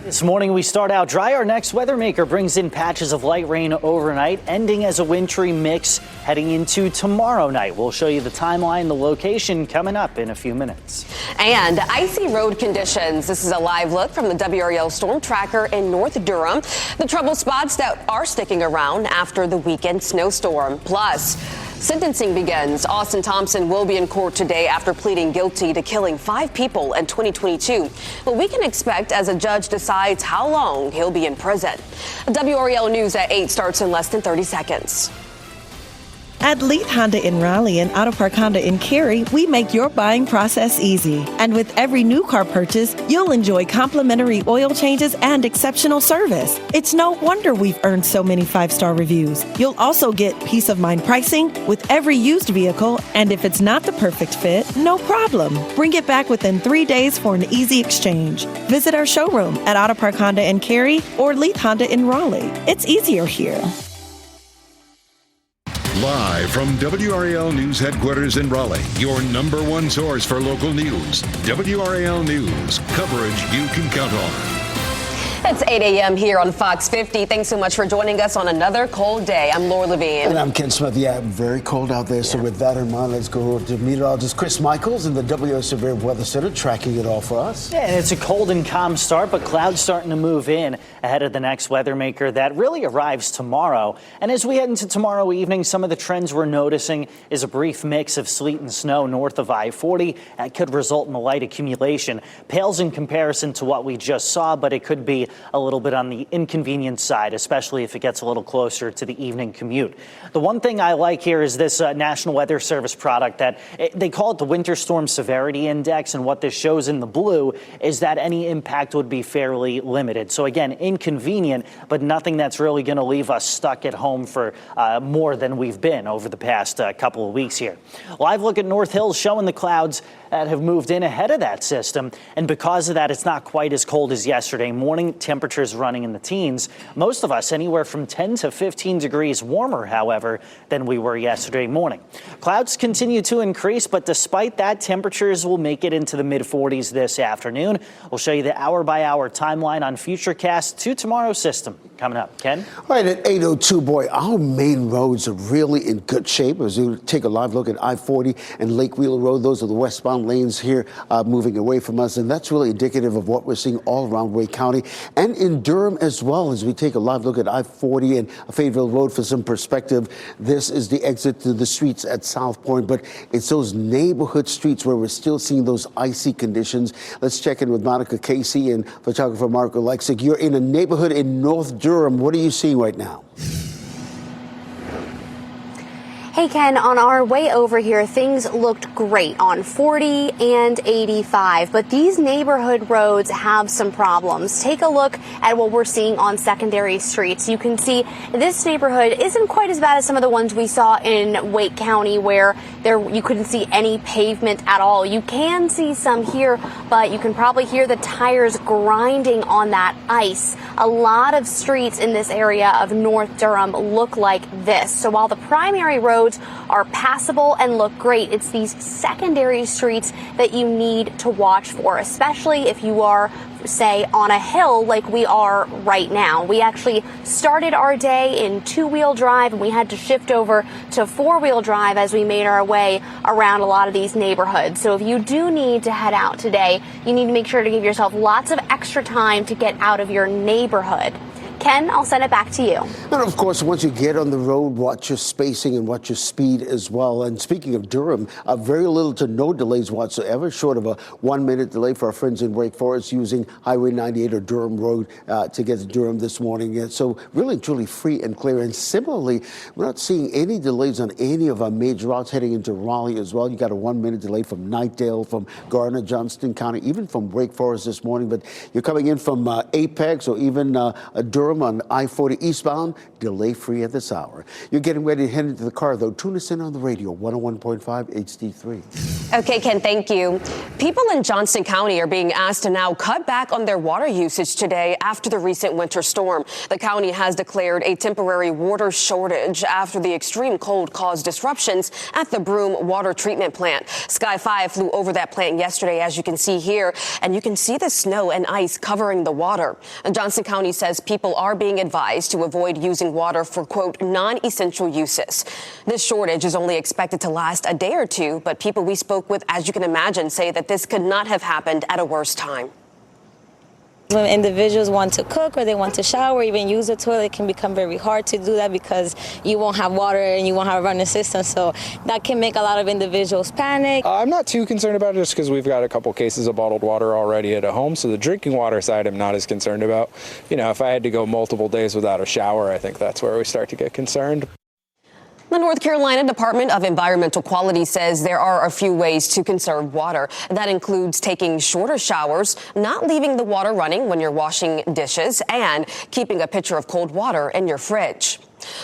This morning we start out dry. Our next weather maker brings in patches of light rain overnight, ending as a wintry mix heading into tomorrow night. We'll show you the timeline, the location coming up in a few minutes. And icy road conditions. This is a live look from the WRAL storm tracker in North Durham. The trouble spots that are sticking around after the weekend snowstorm. Plus, sentencing begins. Austin Thompson will be in court today after pleading guilty to killing 5 people in 2022. What we can expect as a judge decides how long he'll be in prison. WRAL News at 8 starts in less than 30 seconds. At Leith Honda in Raleigh and Auto Park Honda in Cary, we make your buying process easy. And with every new car purchase, you'll enjoy complimentary oil changes and exceptional service. It's no wonder we've earned so many 5-star reviews. You'll also get peace of mind pricing with every used vehicle, and if it's not the perfect fit, no problem. Bring it back within 3 days for an easy exchange. Visit our showroom at Auto Park Honda in Cary or Leith Honda in Raleigh. It's easier here. Live from WRAL News headquarters in Raleigh, your #1 source for local news. WRAL News, coverage you can count on. It's 8 a.m. here on Fox 50. Thanks so much for joining us on another cold day. I'm Laura Levine. And I'm Ken Smith. Yeah, very cold out there. So with that in mind, let's go to meteorologist Chris Michaels in the WO Severe Weather Center, tracking it all for us. Yeah, and it's a cold and calm start, but clouds starting to move in ahead of the next weather maker that really arrives tomorrow. And as we head into tomorrow evening, some of the trends we're noticing is a brief mix of sleet and snow north of I-40. That could result in a light accumulation. Pales in comparison to what we just saw, but it could be a little bit on the inconvenient side, especially if it gets a little closer to the evening commute. The one thing I like here is this National Weather Service product that they call it the Winter Storm Severity Index. And what this shows in the blue is that any impact would be fairly limited. So again, inconvenient, but nothing that's really going to leave us stuck at home for more than we've been over the past couple of weeks here. Live look at North Hills showing the clouds that have moved in ahead of that system. And because of that, it's not quite as cold as yesterday morning. Temperatures running in the teens. Most of us anywhere from 10 to 15 degrees warmer, however, than we were yesterday morning. Clouds continue to increase, but despite that, temperatures will make it into the mid-40s this afternoon. We'll show you the hour-by-hour timeline on Futurecast to tomorrow's system coming up. Ken? All right, at 8:02, boy, our main roads are really in good shape. As we take a live look at I-40 and Lake Wheeler Road, those are the westbound lanes here moving away from us, and that's really indicative of what we're seeing all around Wake County and in Durham as well. As we take a live look at I-40 and Fayetteville Road for some perspective, this is the exit to the streets at South Point, but it's those neighborhood streets where we're still seeing those icy conditions. Let's check in with Monica Casey and photographer Marco Lexick. You're in a neighborhood in North Durham. What are you seeing right now? Hey, Ken, on our way over here, things looked great on 40 and 85, but these neighborhood roads have some problems. Take a look at what we're seeing on secondary streets. You can see this neighborhood isn't quite as bad as some of the ones we saw in Wake County, where you couldn't see any pavement at all. You can see some here, but you can probably hear the tires grinding on that ice. A lot of streets in this area of North Durham look like this. So while the primary roads are passable and look great, it's these secondary streets that you need to watch for, especially if you are, say, on a hill like we are right now. We actually started our day in 2-wheel drive and we had to shift over to 4-wheel drive as we made our way around a lot of these neighborhoods. So if you do need to head out today, you need to make sure to give yourself lots of extra time to get out of your neighborhood. Ken, I'll send it back to you. And of course, once you get on the road, watch your spacing and watch your speed as well. And speaking of Durham, very little to no delays whatsoever, short of a 1-minute delay for our friends in Wake Forest using Highway 98 or Durham Road to get to Durham this morning. So really, truly free and clear. And similarly, we're not seeing any delays on any of our major routes heading into Raleigh as well. You got a 1-minute delay from Knightdale, from Garner, Johnston County, even from Wake Forest this morning. But you're coming in from Apex or even Durham Durham on I-40 eastbound, delay-free at this hour. You're getting ready to head into the car, though. Tune us in on the radio, 101.5 HD3. Okay, Ken, thank you. People in Johnston County are being asked to now cut back on their water usage today after the recent winter storm. The county has declared a temporary water shortage after the extreme cold caused disruptions at the Broome water treatment plant. Sky 5 flew over that plant yesterday, as you can see here, and you can see the snow and ice covering the water. Johnston County says people are being advised to avoid using water for, quote, non-essential uses. This shortage is only expected to last a day or two, but people we spoke with, as you can imagine, say that this could not have happened at a worse time. When individuals want to cook or they want to shower, even use the toilet, it can become very hard to do that because you won't have water and you won't have a running system. So that can make a lot of individuals panic. I'm not too concerned about it just because we've got a couple cases of bottled water already at home. So the drinking water side I'm not as concerned about. You know, if I had to go multiple days without a shower, I think that's where we start to get concerned. The North Carolina Department of Environmental Quality says there are a few ways to conserve water. That includes taking shorter showers, not leaving the water running when you're washing dishes, and keeping a pitcher of cold water in your fridge.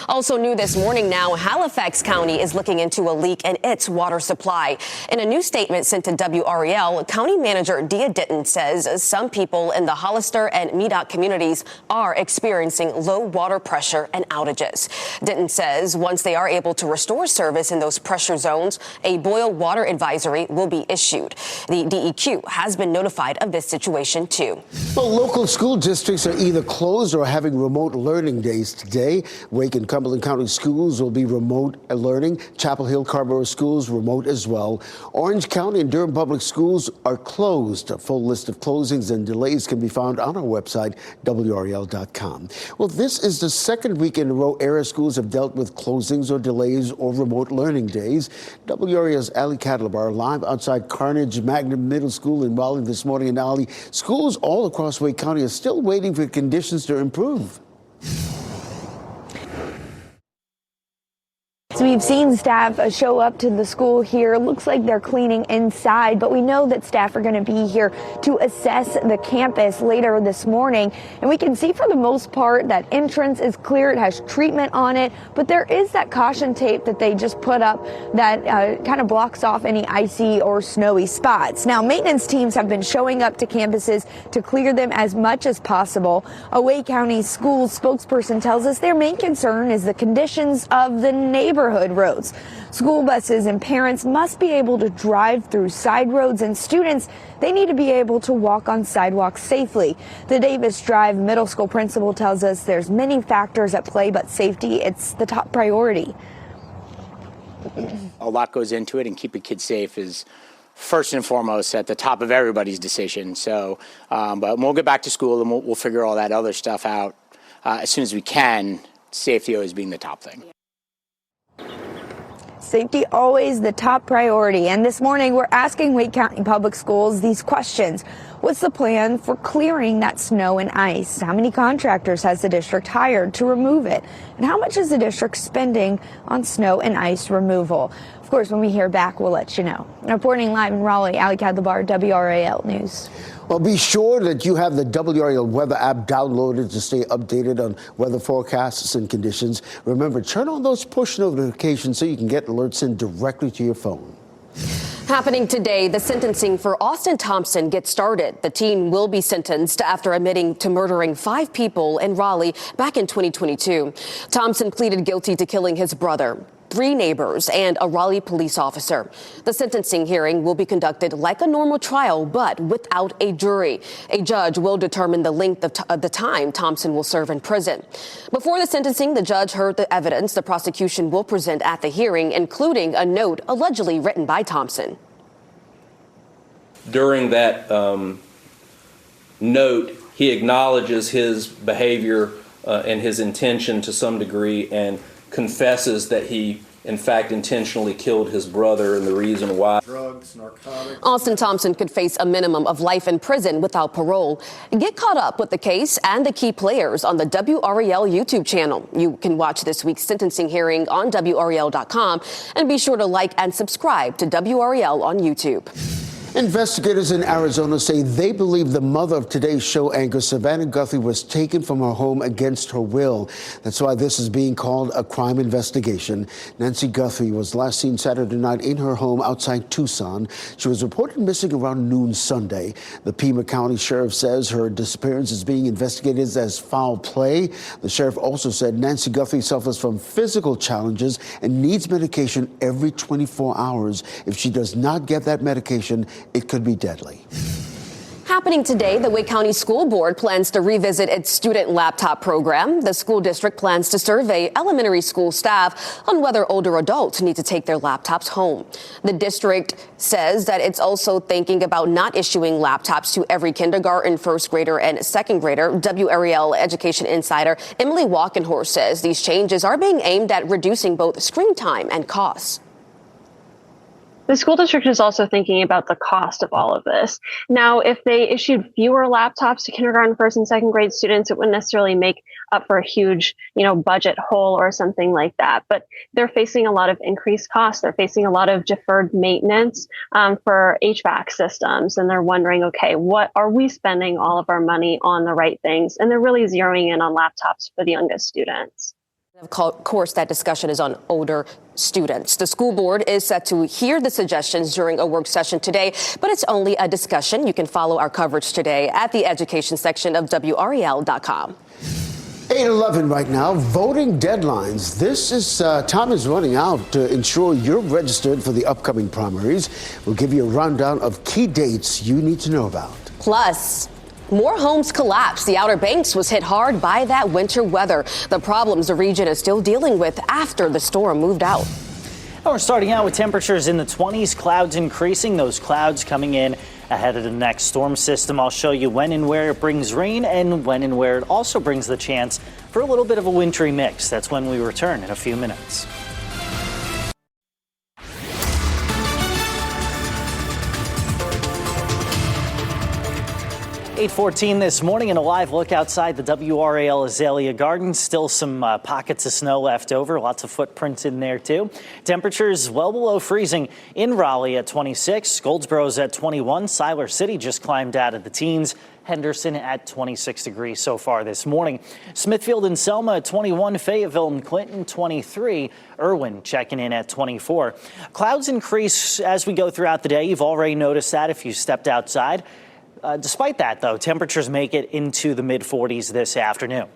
Also new this morning now, Halifax County is looking into a leak in its water supply. In a new statement sent to WRAL, County Manager Dia Ditton says some people in the Hollister and Medoc communities are experiencing low water pressure and outages. Ditton says once they are able to restore service in those pressure zones, a boil water advisory will be issued. The DEQ has been notified of this situation too. Well, local school districts are either closed or having remote learning days today. Wake and Cumberland County schools will be remote learning. Chapel Hill, Carrboro schools remote as well. Orange County and Durham Public Schools are closed. A full list of closings and delays can be found on our website, WRAL.com. Well, this is the second week in a row area schools have dealt with closings or delays or remote learning days. WRAL's Ali Cadlebar live outside Carnegie Magnet Middle School in Raleigh this morning. And Ali, schools all across Wake County are still waiting for conditions to improve. So we've seen staff show up to the school here. Looks like they're cleaning inside, but we know that staff are going to be here to assess the campus later this morning. And we can see for the most part that entrance is clear. It has treatment on it, but there is that caution tape that they just put up that kind of blocks off any icy or snowy spots. Now, maintenance teams have been showing up to campuses to clear them as much as possible. A Wake County school spokesperson tells us their main concern is the conditions of the neighborhood roads. School buses and parents must be able to drive through side roads, and students, they need to be able to walk on sidewalks safely. The Davis Drive Middle School principal tells us there's many factors at play, but safety, it's the top priority. A lot goes into it, and keeping kids safe is first and foremost at the top of everybody's decision. So, but we'll get back to school and we'll figure all that other stuff out as soon as we can. Safety always being the top thing. Safety always the top priority. And this morning, we're asking Wake County Public Schools these questions. What's the plan for clearing that snow and ice? How many contractors has the district hired to remove it? And how much is the district spending on snow and ice removal? Of course, when we hear back, we'll let you know. Reporting live in Raleigh, Ali Cadlebar, WRAL News. Well, be sure that you have the WRAL weather app downloaded to stay updated on weather forecasts and conditions. Remember, turn on those push notifications so you can get alerts in directly to your phone. Happening today, the sentencing for Austin Thompson gets started. The teen will be sentenced after admitting to murdering 5 people in Raleigh back in 2022. Thompson pleaded guilty to killing his brother, 3 neighbors, and a Raleigh police officer. The sentencing hearing will be conducted like a normal trial, but without a jury. A judge will determine the length of the time Thompson will serve in prison. Before the sentencing, the judge heard the evidence the prosecution will present at the hearing, including a note allegedly written by Thompson. During that note, he acknowledges his behavior and his intention to some degree, and confesses that he, in fact, intentionally killed his brother, and the reason why. Drugs, narcotics. Austin Thompson could face a minimum of life in prison without parole. Get caught up with the case and the key players on the WRAL YouTube channel. You can watch this week's sentencing hearing on WRAL.com, and be sure to like and subscribe to WRAL on YouTube. Investigators in Arizona say they believe the mother of Today's Show anchor Savannah Guthrie was taken from her home against her will. That's why this is being called a crime investigation. Nancy Guthrie was last seen Saturday night in her home outside Tucson. She was reported missing around noon Sunday. The Pima County Sheriff says her disappearance is being investigated as foul play. The sheriff also said Nancy Guthrie suffers from physical challenges and needs medication every 24 hours. If she does not get that medication, it could be deadly. Happening today, the Wake County School Board plans to revisit its student laptop program. The school district plans to survey elementary school staff on whether older adults need to take their laptops home. The district says that it's also thinking about not issuing laptops to every kindergarten, first grader, and second grader. WRAL Education Insider Emily Walkenhorst says these changes are being aimed at reducing both screen time and costs. The school district is also thinking about the cost of all of this. Now, if they issued fewer laptops to kindergarten, first and second grade students, it wouldn't necessarily make up for a huge, budget hole or something like that. But they're facing a lot of increased costs. They're facing a lot of deferred maintenance for HVAC systems. And they're wondering, okay, what are we spending all of our money on the right things? And they're really zeroing in on laptops for the youngest students. Of course, that discussion is on older students. The school board is set to hear the suggestions during a work session today, but it's only a discussion. You can follow our coverage today at the education section of WRAL.com. 8:11 right now. Voting deadlines. Time is running out to ensure you're registered for the upcoming primaries. We'll give you a rundown of key dates you need to know about. Plus, more homes collapsed. The Outer Banks was hit hard by that winter weather. The problems the region is still dealing with after the storm moved out. And we're starting out with temperatures in the 20s, clouds increasing. Those clouds coming in ahead of the next storm system. I'll show you when and where it brings rain and when and where it also brings the chance for a little bit of a wintry mix. That's when we return in a few minutes. 8:14 this morning, and a live look outside the WRAL Azalea Gardens. Still some pockets of snow left over. Lots of footprints in there, too. Temperatures well below freezing in Raleigh at 26. Goldsboro's at 21. Siler City just climbed out of the teens. Henderson at 26 degrees so far this morning. Smithfield and Selma at 21. Fayetteville and Clinton 23. Irwin checking in at 24. Clouds increase as we go throughout the day. You've already noticed that if you stepped outside. Despite that, though, temperatures make it into the mid-40s this afternoon.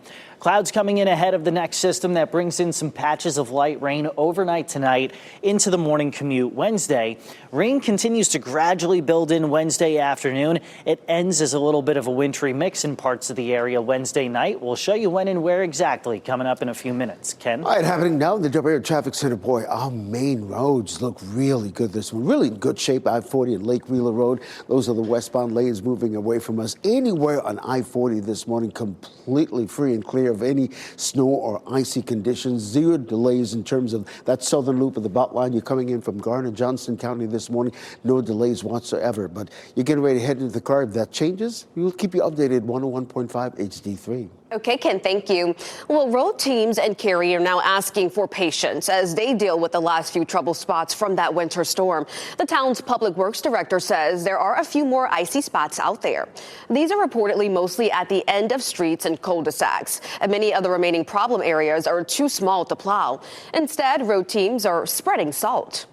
Clouds coming in ahead of the next system that brings in some patches of light rain overnight tonight into the morning commute Wednesday. Rain continues to gradually build in Wednesday afternoon. It ends as a little bit of a wintry mix in parts of the area Wednesday night. We'll show you when and where exactly coming up in a few minutes. Ken? All right, happening now in the WRAL Traffic Center. Boy, our main roads look really good this one. Really in good shape. I-40 and Lake Wheeler Road. Those are the westbound lanes moving away from us. Anywhere on I-40 this morning, completely free and clear of any snow or icy conditions. Zero delays in terms of that southern loop of the Beltline. You're coming in from Garner, Johnston County this morning. No delays whatsoever. But you're getting ready to head into the car. If that changes, we'll keep you updated. 101.5 HD3. Okay, Ken, thank you. Well, road teams and Cary are now asking for patience as they deal with the last few trouble spots from that winter storm. The town's public works director says there are a few more icy spots out there. These are reportedly mostly at the end of streets and cul-de-sacs, and many of the remaining problem areas are too small to plow. Instead, road teams are spreading salt.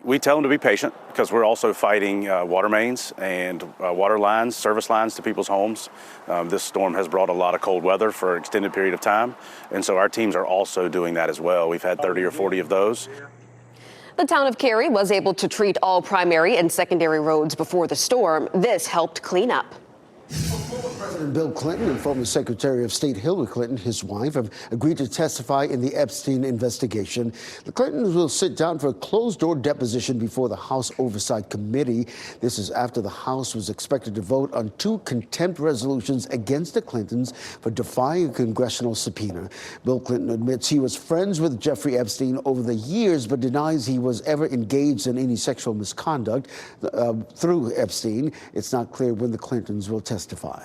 We tell them to be patient because we're also fighting water mains and water lines, service lines to people's homes. This storm has brought a lot of cold weather for an extended period of time, and so our teams are also doing that as well. We've had 30 or 40 of those. The town of Cary was able to treat all primary and secondary roads before the storm. This helped clean up. President Bill Clinton and former Secretary of State Hillary Clinton, his wife, have agreed to testify in the Epstein investigation. The Clintons will sit down for a closed-door deposition before the House Oversight Committee. This is after the House was expected to vote on 2 contempt resolutions against the Clintons for defying a congressional subpoena. Bill Clinton admits he was friends with Jeffrey Epstein over the years, but denies he was ever engaged in any sexual misconduct through Epstein. It's not clear when the Clintons will testify testify.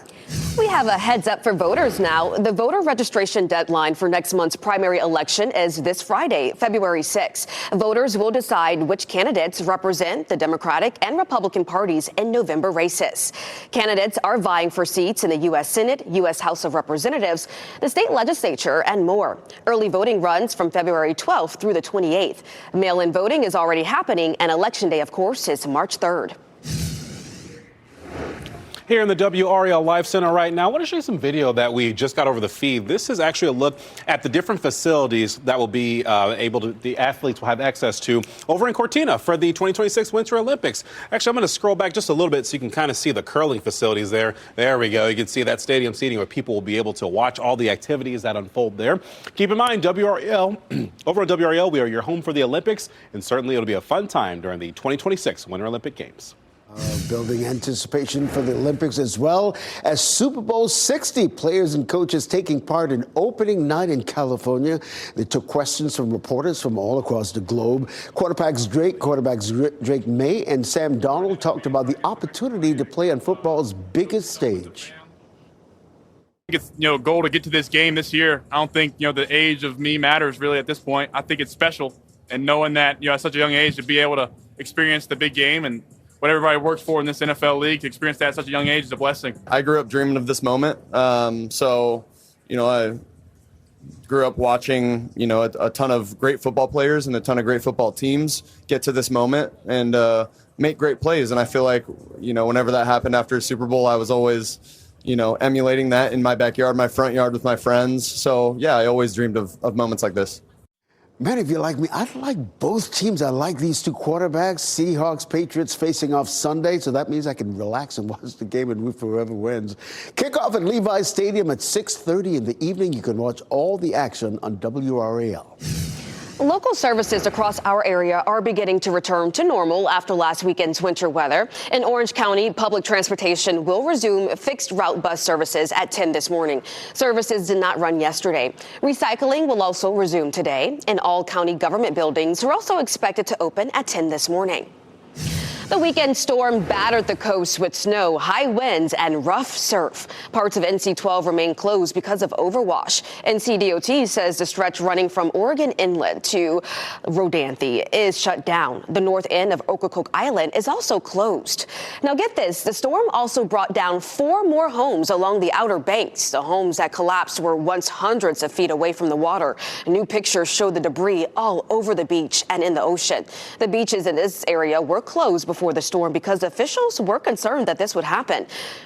We have a heads up for voters now. The voter registration deadline for next month's primary election is this Friday, February 6th. Voters will decide which candidates represent the Democratic and Republican parties in November races. Candidates are vying for seats in the U.S. Senate, U.S. House of Representatives, the state legislature, and more. Early voting runs from February 12th through the 28th. Mail-in voting is already happening, and Election Day, of course, is March 3rd. Here in the WRAL Live Center right now, I want to show you some video that we just got over the feed. This is actually a look at the different facilities that will be the athletes will have access to over in Cortina for the 2026 Winter Olympics. Actually, I'm going to scroll back just a little bit so you can kind of see the curling facilities there. There we go. You can see that stadium seating where people will be able to watch all the activities that unfold there. Keep in mind, WRAL, over at WRAL, we are your home for the Olympics, and certainly it'll be a fun time during the 2026 Winter Olympic Games. Building anticipation for the Olympics as well as Super Bowl 60. Players and coaches taking part in opening night in California. They took questions from reporters from all across the globe. Quarterbacks Drake May and Sam Darnold talked about the opportunity to play on football's biggest stage. It's goal to get to this game this year. I don't think the age of me matters really at this point. I think it's special, and knowing that at such a young age to be able to experience the big game and what everybody works for in this NFL league, to experience that at such a young age is a blessing. I grew up dreaming of this moment. I grew up watching, a ton of great football players and a ton of great football teams get to this moment and make great plays. And I feel like, whenever that happened after a Super Bowl, I was always, emulating that in my backyard, my front yard with my friends. So, yeah, I always dreamed of moments like this. Man, if you're like me, I like both teams. I like these two quarterbacks, Seahawks, Patriots facing off Sunday. So that means I can relax and watch the game and root for whoever wins. Kickoff at Levi's Stadium at 6:30 in the evening. You can watch all the action on WRAL. Local services across our area are beginning to return to normal after last weekend's winter weather. In Orange County, public transportation will resume fixed route bus services at 10 this morning. Services did not run yesterday. Recycling will also resume today, and all county government buildings are also expected to open at 10 this morning. The weekend storm battered the coast with snow, high winds, and rough surf. Parts of NC-12 remain closed because of overwash. NCDOT says the stretch running from Oregon Inlet to Rodanthe is shut down. The north end of Ocracoke Island is also closed. Now get this, the storm also brought down 4 more homes along the Outer Banks. The homes that collapsed were once hundreds of feet away from the water. New pictures show the debris all over the beach and in the ocean. The beaches in this area were closed before the storm because officials were concerned that this would happen.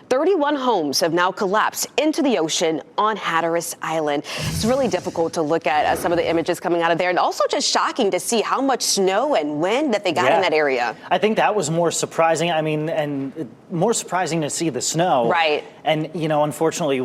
31 homes have now collapsed into the ocean on Hatteras Island. It's really difficult to look at some of the images coming out of there, and also just shocking to see how much snow and wind that they got in that area. I think that was more surprising. And more surprising to see the snow. Right. And, unfortunately,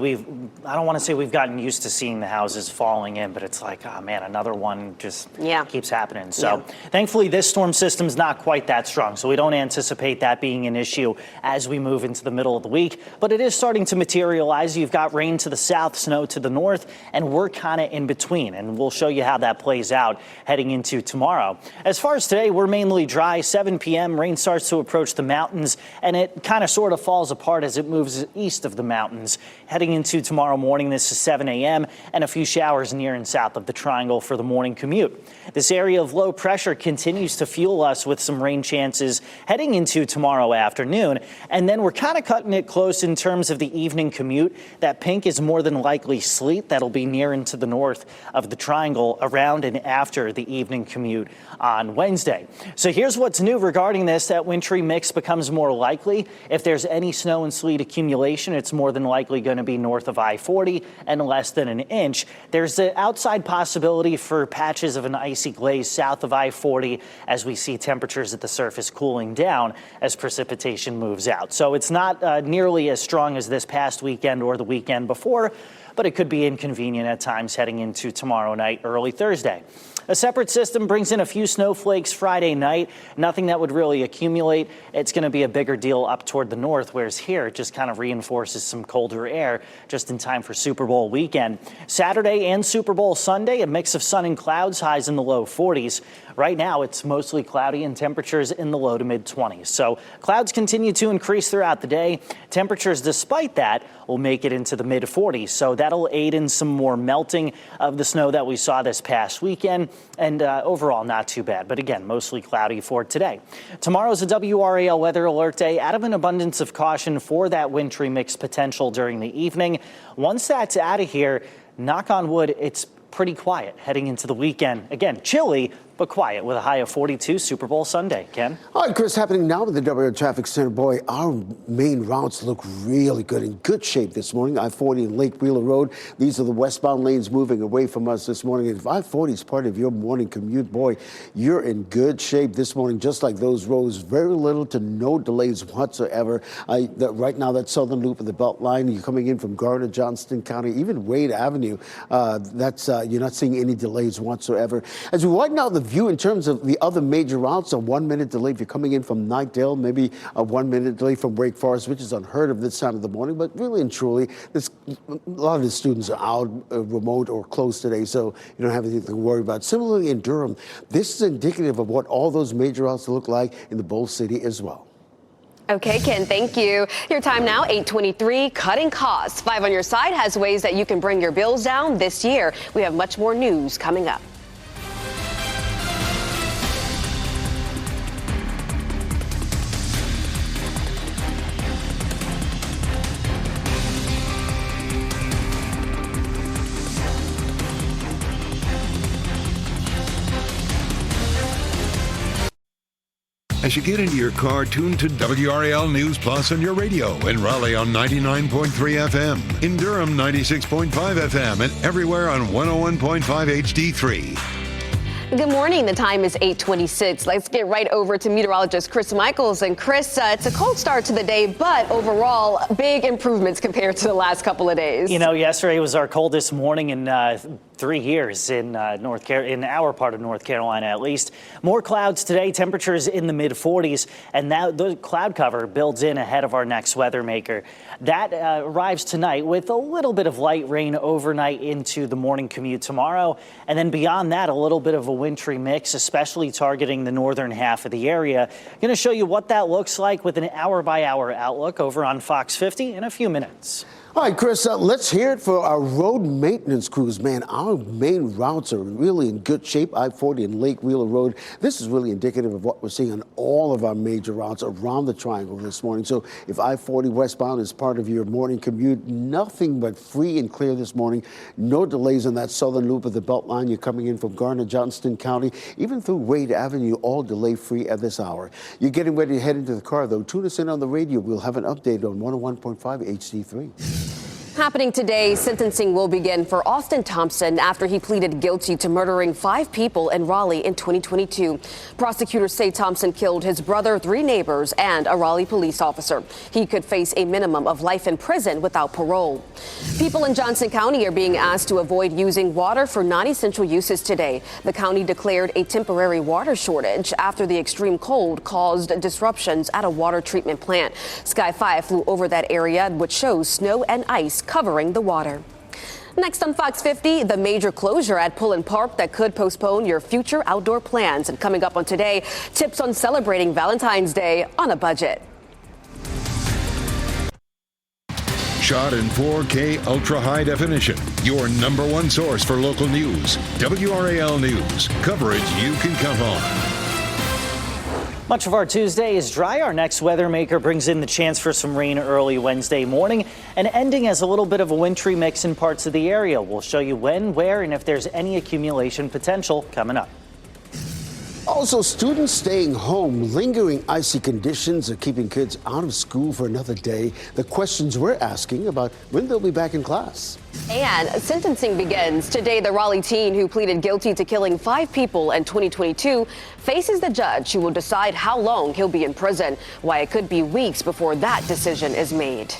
I don't want to say we've gotten used to seeing the houses falling in, but it's like, oh man, another one just keeps happening. So thankfully, this storm system's not quite that strong. So we don't anticipate that being an issue as we move into the middle of the week. But it is starting to materialize. You've got rain to the south, snow to the north, and we're kind of in between. And we'll show you how that plays out heading into tomorrow. As far as today, we're mainly dry. 7 p.m., rain starts to approach the mountains, and it kind of sort of falls apart as it moves east of the mountains. Heading into tomorrow morning, this is 7 a.m., and a few showers near and south of the Triangle for the morning commute. This area of low pressure continues to fuel us with some rain chances heading into tomorrow afternoon. And then we're kind of cutting it close in terms of the evening commute. That pink is more than likely sleet that'll be near and to the north of the Triangle around and after the evening commute on Wednesday. So here's what's new regarding this. That wintry mix becomes more likely. If there's any snow and sleet accumulation, it's more than likely going to be north of I-40 and less than an inch. There's the outside possibility for patches of an icy glaze south of I-40 as we see temperatures at the surface cooling down as precipitation moves out. So it's not nearly as strong as this past weekend or the weekend before, but it could be inconvenient at times heading into tomorrow night, early Thursday. A separate system brings in a few snowflakes Friday night. Nothing that would really accumulate. It's going to be a bigger deal up toward the north, whereas here it just kind of reinforces some colder air just in time for Super Bowl weekend. Saturday and Super Bowl Sunday, a mix of sun and clouds, highs in the low 40s. Right now, it's mostly cloudy and temperatures in the low to mid 20s. So clouds continue to increase throughout the day. Temperatures, despite that, will make it into the mid 40s. So that'll aid in some more melting of the snow that we saw this past weekend. And overall, not too bad. But again, mostly cloudy for today. Tomorrow's a WRAL weather alert day out of an abundance of caution for that wintry mix potential during the evening. Once that's out of here, knock on wood, it's pretty quiet heading into the weekend. Again, chilly, but quiet with a high of 42 Super Bowl Sunday. Ken? All right, Chris, happening now with the WRAL Traffic Center. Boy, our main routes look really good, in good shape this morning. I-40 and Lake Wheeler Road. These are the westbound lanes moving away from us this morning. And if I-40 is part of your morning commute, boy, you're in good shape this morning, just like those roads. Very little to no delays whatsoever. Right now, that southern loop of the Beltline, you're coming in from Garner, Johnston County, even Wade Avenue. You're not seeing any delays whatsoever. As we widen out the view in terms of the other major routes, a 1 minute delay if you're coming in from Knightdale, maybe a 1 minute delay from Wake Forest, which is unheard of this time of the morning. But really and truly, a lot of the students are out remote or closed today, so you don't have anything to worry about. Similarly in Durham, this is indicative of what all those major routes look like in the Bowl City as well. Okay, Ken, thank you. Your time now, 8:23, cutting costs. 5 on your side has ways that you can bring your bills down this year. We have much more news coming up. As you get into your car, tune to WRAL News Plus on your radio. In Raleigh on 99.3 FM. In Durham, 96.5 FM. And everywhere on 101.5 HD3. Good morning. The time is 8:26. Let's get right over to meteorologist Chris Michaels. And Chris, it's a cold start to the day, but overall, big improvements compared to the last couple of days. You know, yesterday was our coldest morning in 3 years in in our part of North Carolina, at least. More clouds today, temperatures in the mid 40s, and now the cloud cover builds in ahead of our next weather maker. That arrives tonight with a little bit of light rain overnight into the morning commute tomorrow, and then beyond that, a little bit of a wintry mix, especially targeting the northern half of the area. Going to show you what that looks like with an hour-by-hour outlook over on Fox 50 in a few minutes. All right, Chris, let's hear it for our road maintenance crews. Man, our main routes are really in good shape. I-40 and Lake Wheeler Road. This is really indicative of what we're seeing on all of our major routes around the triangle this morning. So if I-40 westbound is part of your morning commute, nothing but free and clear this morning. No delays on that southern loop of the Beltline. You're coming in from Garner, Johnston County, even through Wade Avenue, all delay-free at this hour. You're getting ready to head into the car, though. Tune us in on the radio. We'll have an update on 101.5 HD3. Happening today, sentencing will begin for Austin Thompson after he pleaded guilty to murdering 5 people in Raleigh in 2022. Prosecutors say Thompson killed his brother, 3 neighbors, and a Raleigh police officer. He could face a minimum of life in prison without parole. People in Johnson County are being asked to avoid using water for non-essential uses today. The county declared a temporary water shortage after the extreme cold caused disruptions at a water treatment plant. Sky 5 flew over that area, which shows snow and ice covering the water. Next on Fox 50, the major closure at Pullen Park that could postpone your future outdoor plans. And coming up on Today, tips on celebrating Valentine's Day on a budget. Shot in 4K ultra high definition. Your number one source for local news. WRAL News. Coverage you can count on. Much of our Tuesday is dry. Our next weather maker brings in the chance for some rain early Wednesday morning and ending as a little bit of a wintry mix in parts of the area. We'll show you when, where, and if there's any accumulation potential coming up. Also, students staying home, lingering icy conditions are keeping kids out of school for another day. The questions we're asking about when they'll be back in class. And sentencing begins. Today, the Raleigh teen who pleaded guilty to killing 5 people in 2022 faces the judge who will decide how long he'll be in prison, why it could be weeks before that decision is made.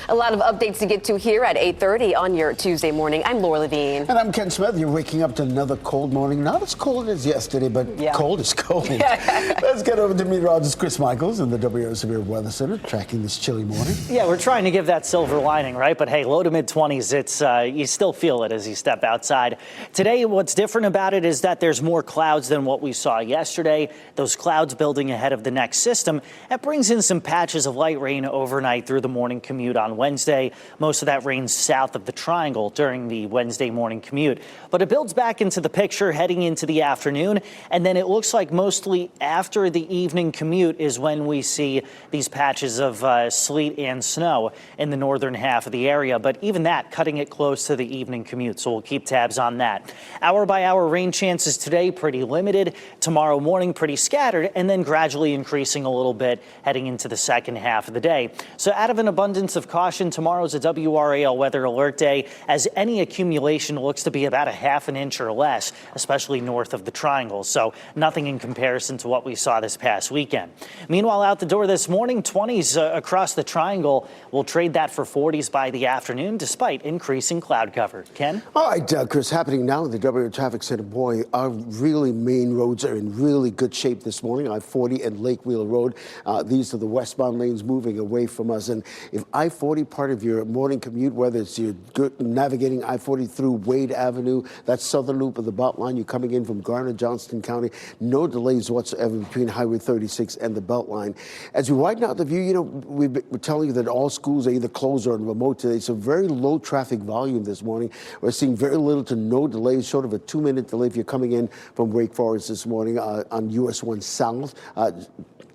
A lot of updates to get to here at 8:30 on your Tuesday morning. I'm Laura Levine. And I'm Ken Smith. You're waking up to another cold morning. Not as cold as yesterday, but cold is cold. Let's get over to meteorologist Chris Michaels in the WRAL Severe Weather Center, tracking this chilly morning. Yeah, we're trying to give that silver lining, right? But hey, low to mid 20s, it's you still feel it as you step outside. Today, what's different about it is that there's more clouds than what we saw yesterday. Those clouds building ahead of the next system. That brings in some patches of light rain overnight through the morning commute on Wednesday. Most of that rain south of the triangle during the Wednesday morning commute. But it builds back into the picture heading into the afternoon. And then it looks like mostly after the evening commute is when we see these patches of sleet and snow in the northern half of the area. But even that cutting it close to the evening commute. So we'll keep tabs on that. Hour by hour rain chances today pretty limited. Tomorrow morning pretty scattered and then gradually increasing a little bit heading into the second half of the day. So out of an abundance of caution, tomorrow's a WRAL weather alert day as any accumulation looks to be about a half an inch or less, especially north of the triangle. So nothing in comparison to what we saw this past weekend. Meanwhile, out the door this morning, 20s across the triangle. We'll trade that for 40s by the afternoon despite increasing cloud cover. Ken? All right, Chris, happening now at the WRAL Traffic Center. Boy, our really main roads are in really good shape this morning. I-40 and Lake Wheeler Road. These are the westbound lanes moving away from us. And if I-40 part of your morning commute, whether it's you're navigating I-40 through Wade Avenue, that southern loop of the Beltline, you're coming in from Garner, Johnston County, no delays whatsoever between Highway 36 and the Beltline. As we widen out the view, we're telling you that all schools are either closed or on remote today, so very low traffic volume this morning. We're seeing very little to no delays, short of a 2-minute delay if you're coming in from Wake Forest this morning on US 1 South.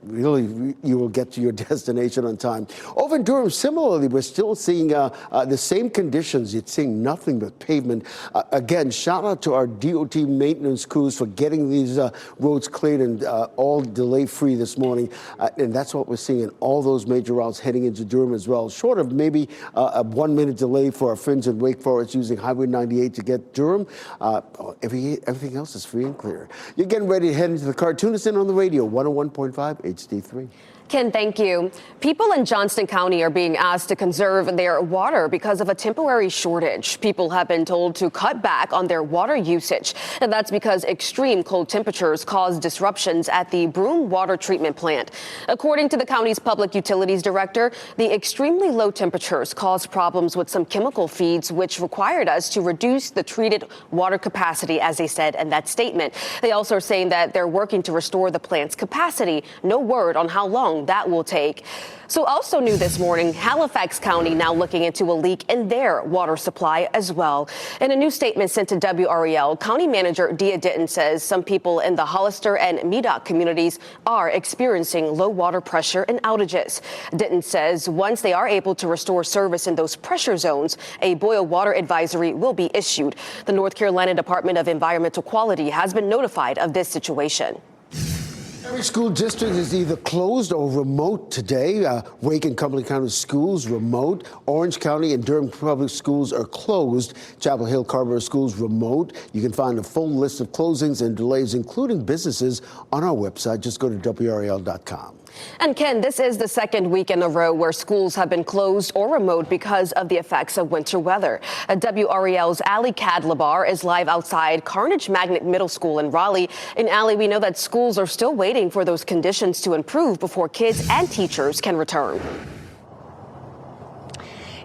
Really, you will get to your destination on time. Over in Durham, similarly, we're still seeing the same conditions. You're seeing nothing but pavement. Again, shout out to our DOT maintenance crews for getting these roads cleared and all delay-free this morning. And that's what we're seeing in all those major routes heading into Durham as well. Short of maybe a 1-minute delay for our friends in Wake Forest using Highway 98 to get Durham. Everything else is free and clear. You're getting ready to head into the car. Tune us in on the radio, 101.5 HD3. Ken, thank you. People in Johnston County are being asked to conserve their water because of a temporary shortage. People have been told to cut back on their water usage, and that's because extreme cold temperatures cause disruptions at the Broome Water Treatment Plant. According to the county's public utilities director, the extremely low temperatures caused problems with some chemical feeds, which required us to reduce the treated water capacity, as they said in that statement. They also are saying that they're working to restore the plant's capacity. No word on how long that will take. So also new this morning, Halifax County now looking into a leak in their water supply as well. In a new statement sent to WRAL, County Manager Dia Ditton says some people in the Hollister and Medoc communities are experiencing low water pressure and outages. Ditton says once they are able to restore service in those pressure zones, a boil water advisory will be issued. The North Carolina Department of Environmental Quality has been notified of this situation. Every school district is either closed or remote today. Wake and Cumberland County schools remote. Orange County and Durham public schools are closed. Chapel Hill Carver schools remote. You can find a full list of closings and delays, including businesses, on our website. Just go to WRAL.com. And Ken, this is the second week in a row where schools have been closed or remote because of the effects of winter weather. WRAL's Ali Kadlabar is live outside Carnegie Magnet Middle School in Raleigh. And Ali, we know that schools are still waiting for those conditions to improve before kids and teachers can return.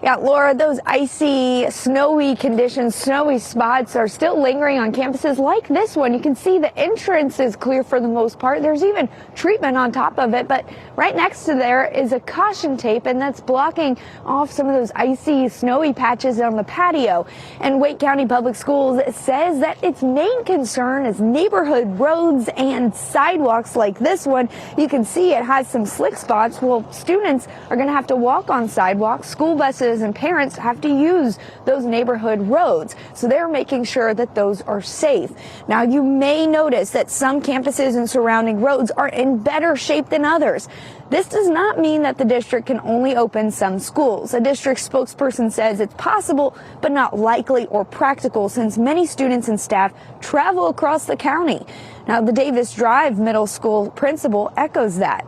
Yeah, Laura, those icy, snowy conditions, snowy spots are still lingering on campuses like this one. You can see the entrance is clear for the most part. There's even treatment on top of it, but right next to there is a caution tape, and that's blocking off some of those icy, snowy patches on the patio. And Wake County Public Schools says that its main concern is neighborhood roads and sidewalks like this one. You can see it has some slick spots. Well, students are going to have to walk on sidewalks. School buses and parents have to use those neighborhood roads, so they're making sure that those are safe. Now, you may notice that some campuses and surrounding roads are in better shape than others. This does not mean that the district can only open some schools. A district spokesperson says it's possible, but not likely or practical, since many students and staff travel across the county. Now, the Davis Drive Middle School principal echoes that.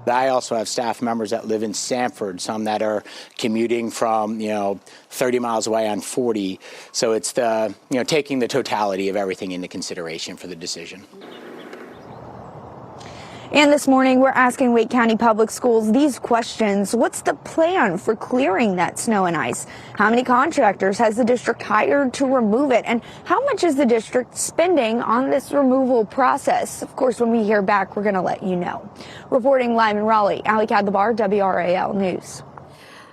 But I also have staff members that live in Sanford, some that are commuting from, 30 miles away on 40. So it's the, taking the totality of everything into consideration for the decision. And this morning, we're asking Wake County Public Schools these questions. What's the plan for clearing that snow and ice? How many contractors has the district hired to remove it? And how much is the district spending on this removal process? Of course, when we hear back, we're going to let you know. Reporting live in Raleigh, Ali Kadlabar, WRAL News.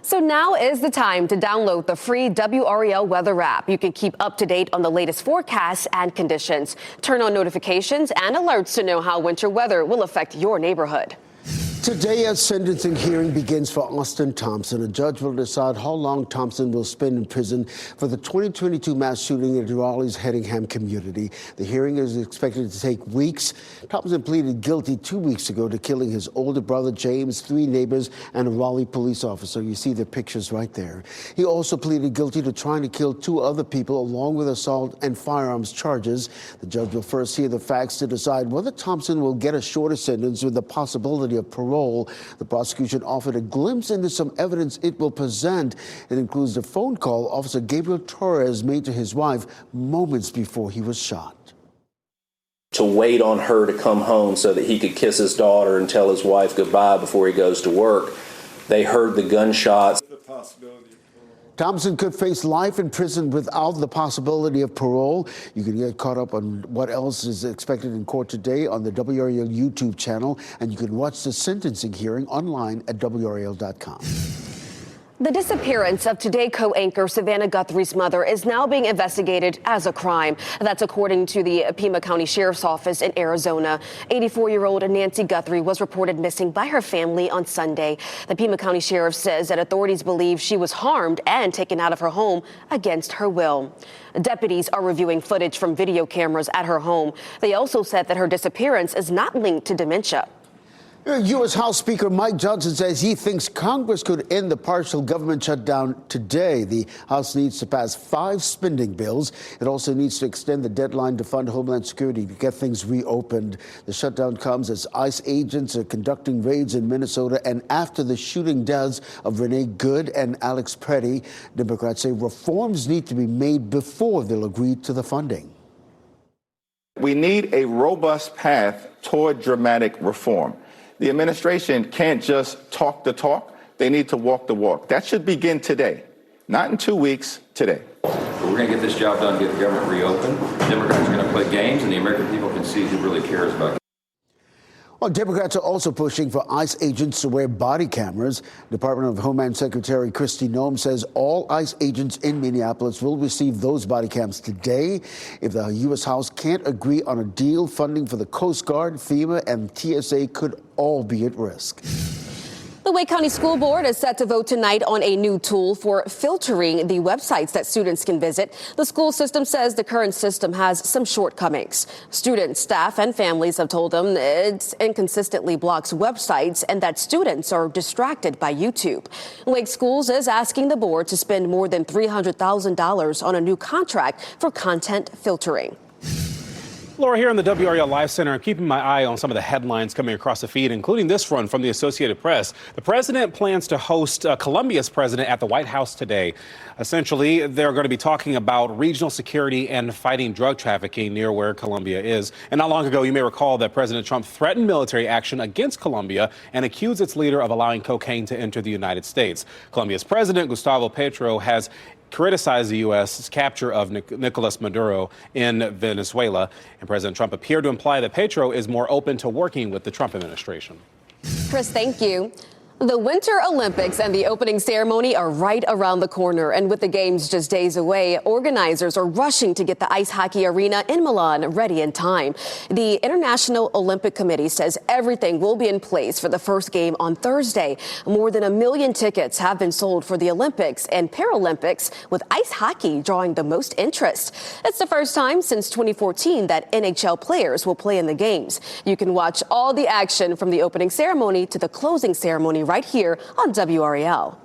So now is the time to download the free WRAL weather app. You can keep up to date on the latest forecasts and conditions. Turn on notifications and alerts to know how winter weather will affect your neighborhood. Today, a sentencing hearing begins for Austin Thompson. A judge will decide how long Thompson will spend in prison for the 2022 mass shooting at Raleigh's Hedingham community. The hearing is expected to take weeks. Thompson pleaded guilty 2 weeks ago to killing his older brother, James, 3 neighbors, and a Raleigh police officer. You see the pictures right there. He also pleaded guilty to trying to kill 2 other people, along with assault and firearms charges. The judge will first hear the facts to decide whether Thompson will get a shorter sentence with the possibility of parole. The prosecution offered a glimpse into some evidence it will present. It includes the phone call Officer Gabriel Torres made to his wife moments before he was shot. To wait on her to come home so that he could kiss his daughter and tell his wife goodbye before he goes to work. They heard the gunshots. Thompson could face life in prison without the possibility of parole. You can get caught up on what else is expected in court today on the WRAL YouTube channel, and you can watch the sentencing hearing online at WRAL.com. The disappearance of Today co-anchor Savannah Guthrie's mother is now being investigated as a crime. That's according to the Pima County Sheriff's Office in Arizona. 84-year-old Nancy Guthrie was reported missing by her family on Sunday. The Pima County Sheriff says that authorities believe she was harmed and taken out of her home against her will. Deputies are reviewing footage from video cameras at her home. They also said that her disappearance is not linked to dementia. U.S. House Speaker Mike Johnson says he thinks Congress could end the partial government shutdown today. The House needs to pass 5 spending bills. It also needs to extend the deadline to fund Homeland Security to get things reopened. The shutdown comes as ICE agents are conducting raids in Minnesota and after the shooting deaths of Renee Good and Alex Preddy. Democrats say reforms need to be made before they'll agree to the funding. We need a robust path toward dramatic reform. The administration can't just talk the talk. They need to walk the walk. That should begin today, not in 2 weeks, today. We're going to get this job done, get the government reopened. Democrats are going to play games, and the American people can see who really cares about it. Well, Democrats are also pushing for ICE agents to wear body cameras. Department of Homeland Secretary Kristi Noem says all ICE agents in Minneapolis will receive those body cams today. If the U.S. House can't agree on a deal, funding for the Coast Guard, FEMA, and TSA could all be at risk. The Wake County School Board is set to vote tonight on a new tool for filtering the websites that students can visit. The school system says the current system has some shortcomings. Students, staff, and families have told them it inconsistently blocks websites and that students are distracted by YouTube. Wake Schools is asking the board to spend more than $300,000 on a new contract for content filtering. Laura, here in the WRAL Live Center, I'm keeping my eye on some of the headlines coming across the feed, including this one from the Associated Press. The president plans to host Colombia's president at the White House today. Essentially, they're going to be talking about regional security and fighting drug trafficking near where Colombia is. And not long ago, you may recall that President Trump threatened military action against Colombia and accused its leader of allowing cocaine to enter the United States. Colombia's president, Gustavo Petro, has criticized the U.S.'s capture of Nicolas Maduro in Venezuela. And President Trump appeared to imply that Petro is more open to working with the Trump administration. Chris, thank you. The Winter Olympics and the opening ceremony are right around the corner. And with the games just days away, organizers are rushing to get the ice hockey arena in Milan ready in time. The International Olympic Committee says everything will be in place for the first game on Thursday. More than 1 million tickets have been sold for the Olympics and Paralympics, with ice hockey drawing the most interest. It's the first time since 2014 that NHL players will play in the games. You can watch all the action from the opening ceremony to the closing ceremony right here on WRAL.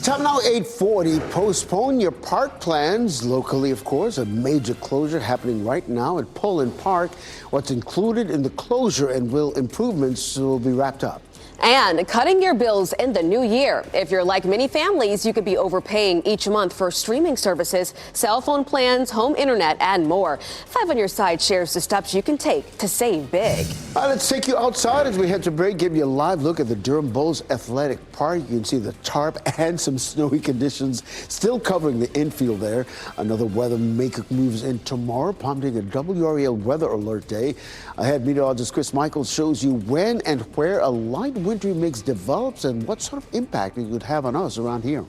Time now 8:40. Postpone your park plans. Locally, of course, a major closure happening right now at Pullen Park. What's included in the closure and will improvements will be wrapped up. And cutting your bills in the new year. If you're like many families, you could be overpaying each month for streaming services, cell phone plans, home internet, and more. 5 on Your Side shares the steps you can take to save big. Let's take you outside as we head to break, give you a live look at the Durham Bulls Athletic Park. You can see the tarp and some snowy conditions still covering the infield there. Another weather maker moves in tomorrow, prompting a WRAL weather alert day. Ahead, meteorologist Chris Michaels shows you when and where a light wintry mix develops and what sort of impact it would have on us around here.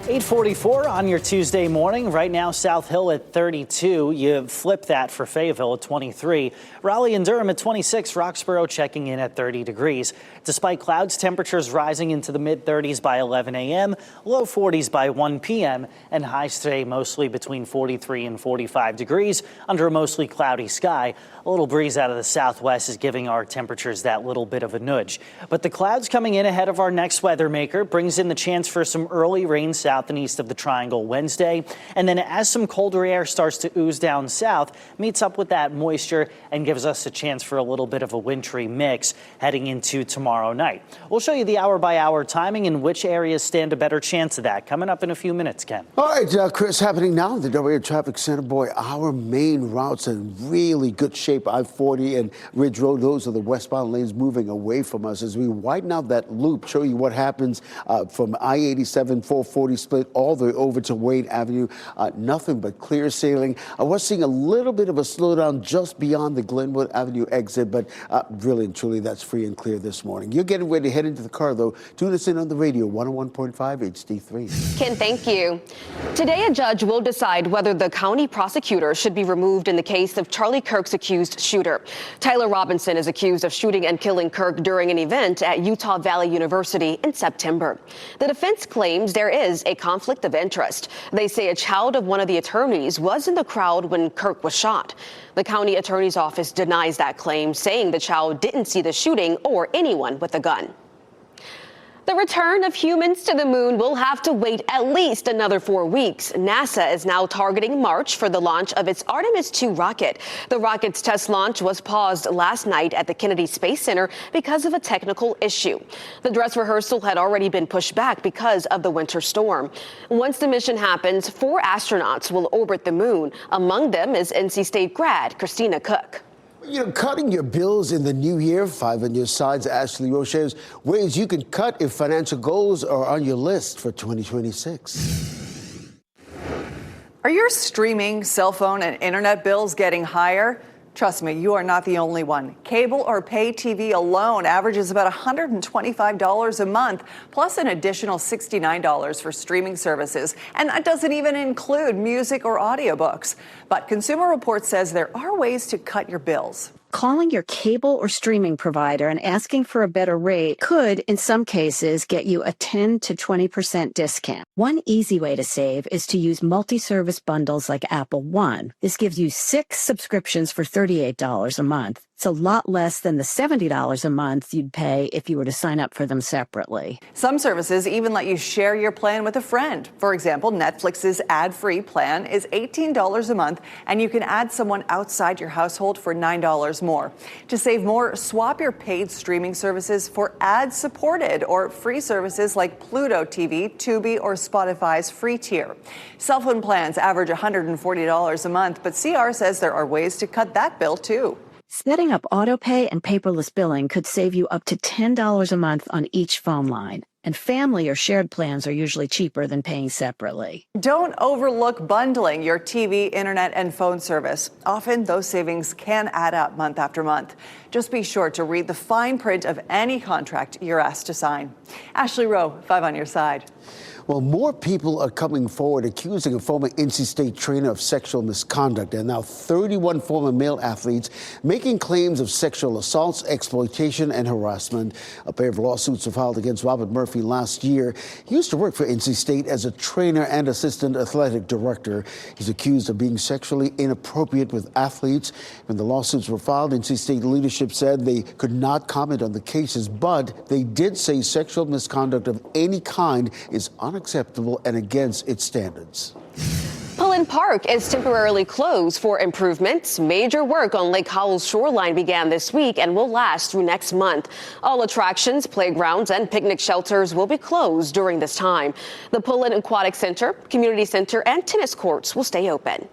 8:44 on your Tuesday morning. Right now, South Hill at 32. You flip that for Fayetteville at 23. Raleigh and Durham at 26. Roxborough checking in at 30 degrees. Despite clouds, temperatures rising into the mid-30s by 11 a.m., low 40s by 1 p.m., and highs today mostly between 43 and 45 degrees under a mostly cloudy sky. A little breeze out of the southwest is giving our temperatures that little bit of a nudge. But the clouds coming in ahead of our next weather maker brings in the chance for some early rain south and east of the Triangle Wednesday. And then as some colder air starts to ooze down south, meets up with that moisture and gives us a chance for a little bit of a wintry mix heading into tomorrow night. We'll show you the hour-by-hour timing and which areas stand a better chance of that coming up in a few minutes, Ken. All right, Chris, happening now in the WRAL Traffic Center. Boy, our main routes in really good shape. I-40 and Ridge Road, those are the westbound lanes moving away from us as we widen out that loop, show you what happens from I-87, 440 split all the way over to Wayne Avenue. Nothing but clear sailing. We're seeing a little bit of a slowdown just beyond the Glenwood Avenue exit, but really and truly, that's free and clear this morning. You're getting ready to head into the car, though. Tune us in on the radio, 101.5 HD3. Ken, thank you. Today, a judge will decide whether the county prosecutor should be removed in the case of Charlie Kirk's accused shooter. Tyler Robinson is accused of shooting and killing Kirk during an event at Utah Valley University in September. The defense claims there is a conflict of interest. They say a child of one of the attorneys was in the crowd when Kirk was shot. The county attorney's office denies that claim, saying the child didn't see the shooting or anyone with a gun. The return of humans to the moon will have to wait at least another 4 weeks. NASA is now targeting March for the launch of its Artemis II rocket. The rocket's test launch was paused last night at the Kennedy Space Center because of a technical issue. The dress rehearsal had already been pushed back because of the winter storm. Once the mission happens, 4 astronauts will orbit the moon. Among them is NC State grad Christina Cook. You know, cutting your bills in the new year. 5 on Your Side's Ashley Rowe shares ways you can cut if financial goals are on your list for 2026. Are your streaming, cell phone, and internet bills getting higher? Trust me, you are not the only one. Cable or pay TV alone averages about $125 a month, plus an additional $69 for streaming services. And that doesn't even include music or audiobooks. But Consumer Reports says there are ways to cut your bills. Calling your cable or streaming provider and asking for a better rate could, in some cases, get you a 10 to 20% discount. One easy way to save is to use multi-service bundles like Apple One. This gives you 6 subscriptions for $38 a month. It's a lot less than the $70 a month you'd pay if you were to sign up for them separately. Some services even let you share your plan with a friend. For example, Netflix's ad-free plan is $18 a month, and you can add someone outside your household for $9 more. To save more, swap your paid streaming services for ad-supported or free services like Pluto TV, Tubi, or Spotify's free tier. Cell phone plans average $140 a month, but CR says there are ways to cut that bill too. Setting up autopay and paperless billing could save you up to $10 a month on each phone line. And family or shared plans are usually cheaper than paying separately. Don't overlook bundling your TV, internet, and phone service. Often those savings can add up month after month. Just be sure to read the fine print of any contract you're asked to sign. Ashley Rowe, 5 on Your Side. Well, more people are coming forward accusing a former NC State trainer of sexual misconduct, and now 31 former male athletes making claims of sexual assaults, exploitation, and harassment. A pair of lawsuits were filed against Robert Murphy last year. He used to work for NC State as a trainer and assistant athletic director. He's accused of being sexually inappropriate with athletes. When the lawsuits were filed, NC State leadership said they could not comment on the cases, but they did say sexual misconduct of any kind is unacceptable and against its standards. Pulling Jurassic Park is temporarily closed for improvements. Major work on Lake Howell's shoreline began this week and will last through next month. All attractions, playgrounds, and picnic shelters will be closed during this time. The Pullen Aquatic Center, Community Center, and tennis courts will stay open.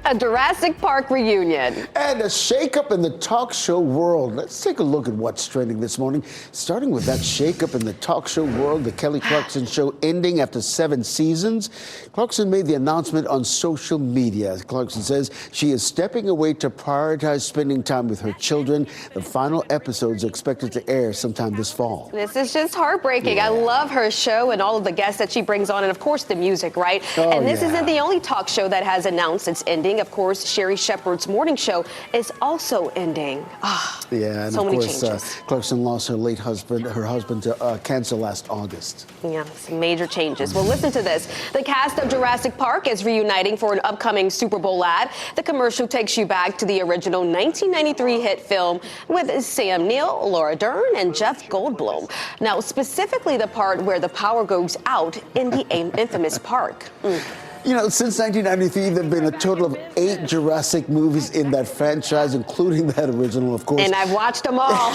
A Jurassic Park reunion. And a shakeup in the talk show world. Let's take a look at what's trending this morning. Starting with that shakeup in the talk show world, the Kelly Clarkson show ending after 7 seasons. Clarkson made the announcement on social media. Clarkson says she is stepping away to prioritize spending time with her children. The final episodes are expected to air sometime this fall. This is just heartbreaking. Yeah. I love her show and all of the guests that she brings on, and of course the music, right? Oh, and this yeah. isn't the only talk show that has announced its ending. Of course, Sherry Shepherd's morning show is also ending. Yeah, and so of many course, changes. Clarkson lost her husband to cancer last August. Yeah, some major changes. Well, listen to this. The cast of Jurassic Park is reuniting for an upcoming Super Bowl ad. The commercial takes you back to the original 1993 hit film with Sam Neill, Laura Dern, and Jeff Goldblum. Now, specifically the part where the power goes out in the infamous park. You know, since 1993, there have been a total of 8 Jurassic movies in that franchise, including that original, of course. And I've watched them all.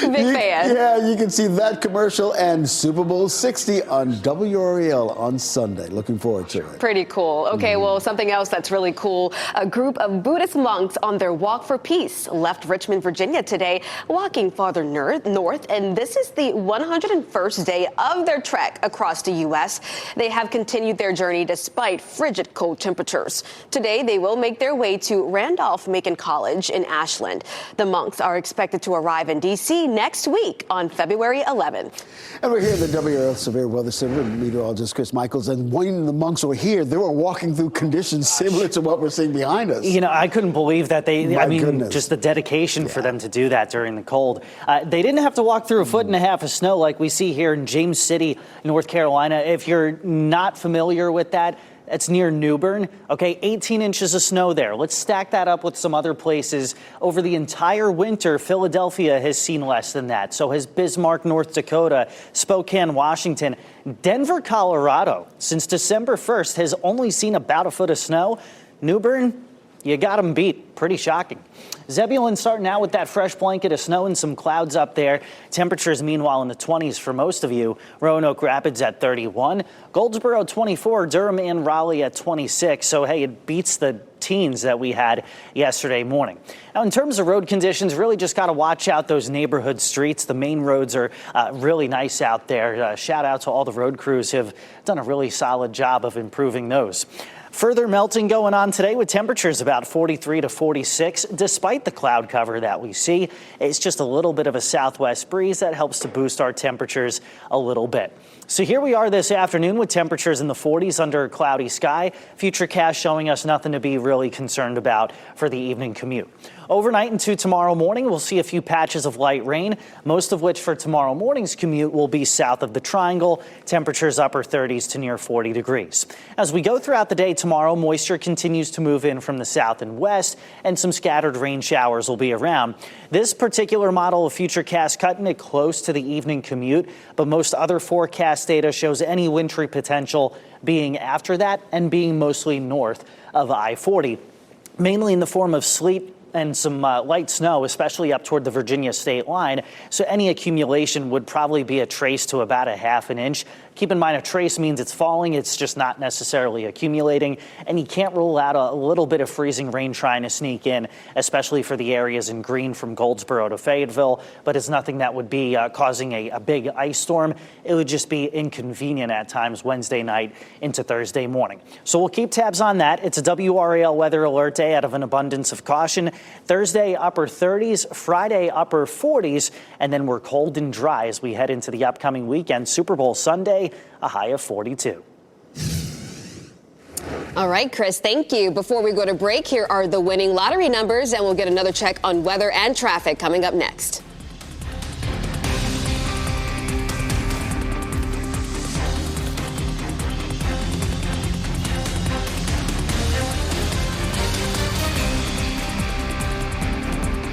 Big fan. Yeah, you can see that commercial and Super Bowl 60 on WRAL on Sunday. Looking forward to it. Pretty cool. Okay, well, something else that's really cool. A group of Buddhist monks on their walk for peace left Richmond, Virginia today, walking farther north. And this is the 101st day of their trek across the U.S. They have continued their journey despite frigid cold temperatures. Today, they will make their way to Randolph-Macon College in Ashland. The monks are expected to arrive in D.C. next week on February 11th. And we're here in the WRL Severe Weather Center with meteorologist Chris Michaels. And when the monks were here, they were walking through conditions similar to what we're seeing behind us. You know, I couldn't believe that goodness. Just the dedication for them to do that during the cold. They didn't have to walk through 1.5 feet of snow like we see here in James City, North Carolina. If you're not familiar with that, it's near New Bern. Okay, 18 inches of snow there. Let's stack that up with some other places. Over the entire winter, Philadelphia has seen less than that. So has Bismarck, North Dakota, Spokane, Washington. Denver, Colorado, since December 1st, has only seen about 1 foot of snow. New Bern, you got them beat. Pretty shocking. Zebulon starting out with that fresh blanket of snow and some clouds up there. Temperatures, meanwhile, in the 20s for most of you. Roanoke Rapids at 31. Goldsboro 24. Durham and Raleigh at 26. So, hey, it beats the teens that we had yesterday morning. Now, in terms of road conditions, really just got to watch out those neighborhood streets. The main roads are really nice out there. Shout out to all the road crews who have done a really solid job of improving those. Further melting going on today with temperatures about 43 to 46. Despite the cloud cover that we see, it's just a little bit of a southwest breeze that helps to boost our temperatures a little bit. So here we are this afternoon with temperatures in the 40s under a cloudy sky. Futurecast showing us nothing to be really concerned about for the evening commute. Overnight into tomorrow morning, we'll see a few patches of light rain, most of which for tomorrow morning's commute will be south of the triangle. Temperatures upper 30s to near 40 degrees. As we go throughout the day tomorrow, moisture continues to move in from the south and west, and some scattered rain showers will be around. This particular model of Futurecast cutting it close to the evening commute, but most other forecast data shows any wintry potential being after that and being mostly north of I-40, mainly in the form of sleet and some light snow, especially up toward the Virginia state line. So any accumulation would probably be a trace to about 1/2 inch. Keep in mind, a trace means it's falling. It's just not necessarily accumulating. And you can't rule out a little bit of freezing rain trying to sneak in, especially for the areas in green from Goldsboro to Fayetteville. But it's nothing that would be causing a big ice storm. It would just be inconvenient at times Wednesday night into Thursday morning. So we'll keep tabs on that. It's a WRAL weather alert day out of an abundance of caution. Thursday, upper 30s, Friday, upper 40s, and then we're cold and dry as we head into the upcoming weekend. Super Bowl Sunday, a high of 42. All right, Chris, thank you. Before we go to break, here are the winning lottery numbers, and we'll get another check on weather and traffic coming up next.